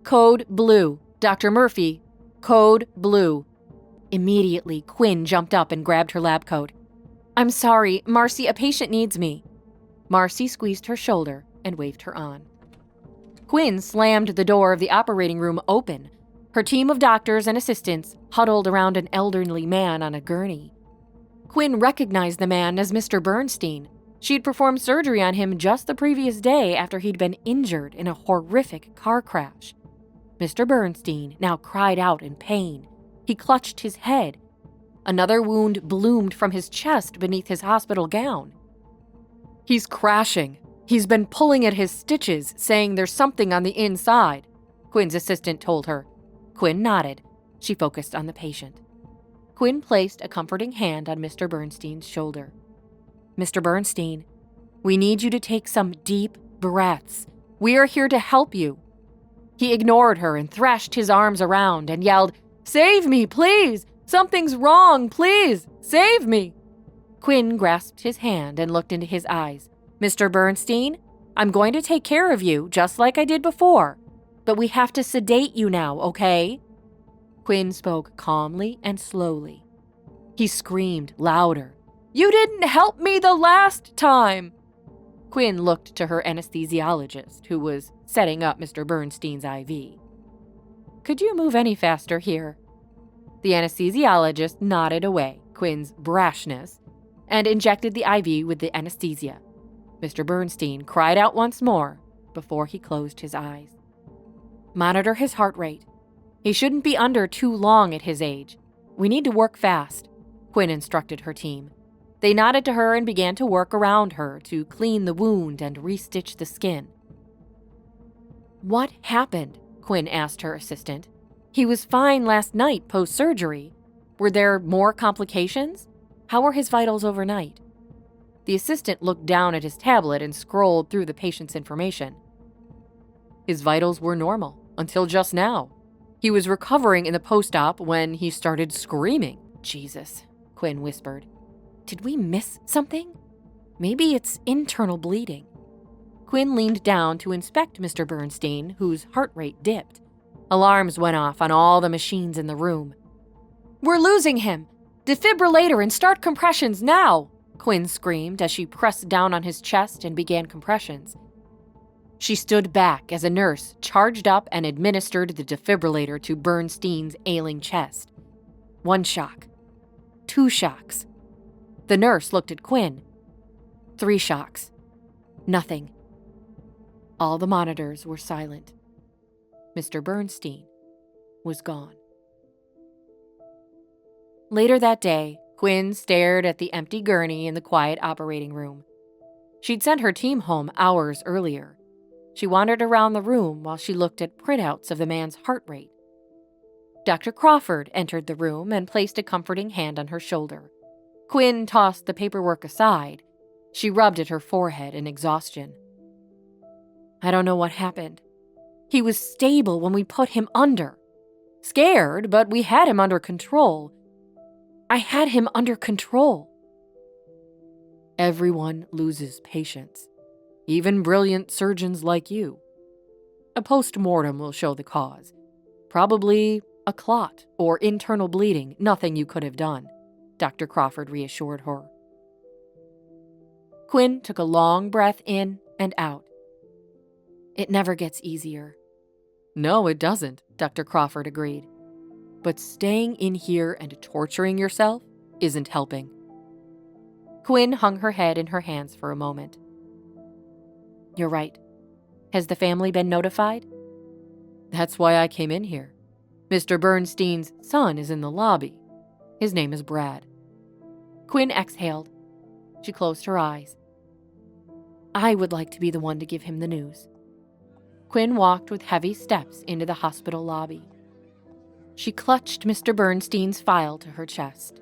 Code blue. Dr. Murphy, code blue. Immediately, Quinn jumped up and grabbed her lab coat. I'm sorry, Marcy, a patient needs me. Marcy squeezed her shoulder and waved her on. Quinn slammed the door of the operating room open. Her team of doctors and assistants huddled around an elderly man on a gurney. Quinn recognized the man as Mr. Bernstein. She had performed surgery on him just the previous day after he'd been injured in a horrific car crash. Mr. Bernstein now cried out in pain. He clutched his head. Another wound bloomed from his chest beneath his hospital gown. He's crashing. He's been pulling at his stitches, saying there's something on the inside, Quinn's assistant told her. Quinn nodded. She focused on the patient. Quinn placed a comforting hand on Mr. Bernstein's shoulder. Mr. Bernstein, we need you to take some deep breaths. We are here to help you. He ignored her and thrashed his arms around and yelled, Save me, please! Something's wrong, please! Save me! Quinn grasped his hand and looked into his eyes. Mr. Bernstein, I'm going to take care of you, just like I did before. But we have to sedate you now, okay? Quinn spoke calmly and slowly. He screamed louder. You didn't help me the last time! Quinn looked to her anesthesiologist, who was setting up Mr. Bernstein's IV. Could you move any faster here? The anesthesiologist nodded away Quinn's brashness and injected the IV with the anesthesia. Mr. Bernstein cried out once more before he closed his eyes. Monitor his heart rate. He shouldn't be under too long at his age. We need to work fast, Quinn instructed her team. They nodded to her and began to work around her to clean the wound and restitch the skin. What happened? Quinn asked her assistant. He was fine last night post-surgery. Were there more complications? How were his vitals overnight? The assistant looked down at his tablet and scrolled through the patient's information. His vitals were normal until just now. He was recovering in the post-op when he started screaming. Jesus, Quinn whispered. Did we miss something? Maybe it's internal bleeding. Quinn leaned down to inspect Mr. Bernstein, whose heart rate dipped. Alarms went off on all the machines in the room. We're losing him! Defibrillator and start compressions now! Quinn screamed as she pressed down on his chest and began compressions. She stood back as a nurse charged up and administered the defibrillator to Bernstein's ailing chest. 1 shock. 2 shocks. The nurse looked at Quinn. 3 shocks. Nothing. All the monitors were silent. Mr. Bernstein was gone. Later that day, Quinn stared at the empty gurney in the quiet operating room. She'd sent her team home hours earlier. She wandered around the room while she looked at printouts of the man's heart rate. Dr. Crawford entered the room and placed a comforting hand on her shoulder. Quinn tossed the paperwork aside. She rubbed at her forehead in exhaustion. I don't know what happened. He was stable when we put him under. Scared, but we had him under control. I had him under control. Everyone loses patience, even brilliant surgeons like you. A post-mortem will show the cause. Probably a clot or internal bleeding, nothing you could have done, Dr. Crawford reassured her. Quinn took a long breath in and out. It never gets easier. No, it doesn't, Dr. Crawford agreed. But staying in here and torturing yourself isn't helping. Quinn hung her head in her hands for a moment. You're right. Has the family been notified? That's why I came in here. Mr. Bernstein's son is in the lobby. His name is Brad. Quinn exhaled. She closed her eyes. I would like to be the one to give him the news. Quinn walked with heavy steps into the hospital lobby. She clutched Mr. Bernstein's file to her chest.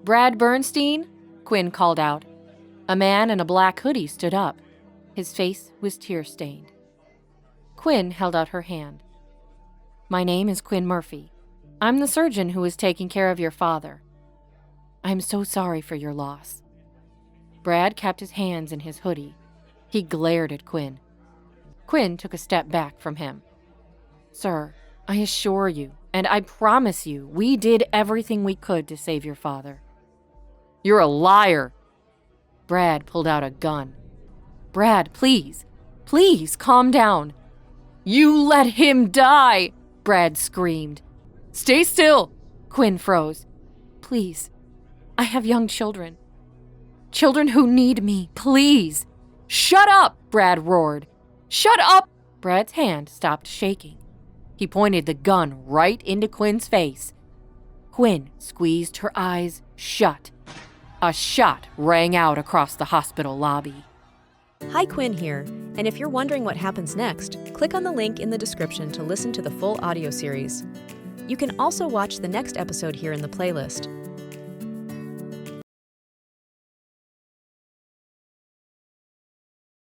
Brad Bernstein? Quinn called out. A man in a black hoodie stood up. His face was tear-stained. Quinn held out her hand. My name is Quinn Murphy. I'm the surgeon who is taking care of your father. I'm so sorry for your loss. Brad kept his hands in his hoodie. He glared at Quinn. Quinn took a step back from him. Sir, I assure you, and I promise you, we did everything we could to save your father. You're a liar. Brad pulled out a gun. Brad, please, please calm down. You let him die, Brad screamed. Stay still, Quinn froze. Please, I have young children. Children who need me, please. Shut up, Brad roared. Shut up! Brad's hand stopped shaking. He pointed the gun right into Quinn's face. Quinn squeezed her eyes shut. A shot rang out across the hospital lobby. Hi, Quinn here, and if you're wondering what happens next, click on the link in the description to listen to the full audio series. You can also watch the next episode here in the playlist.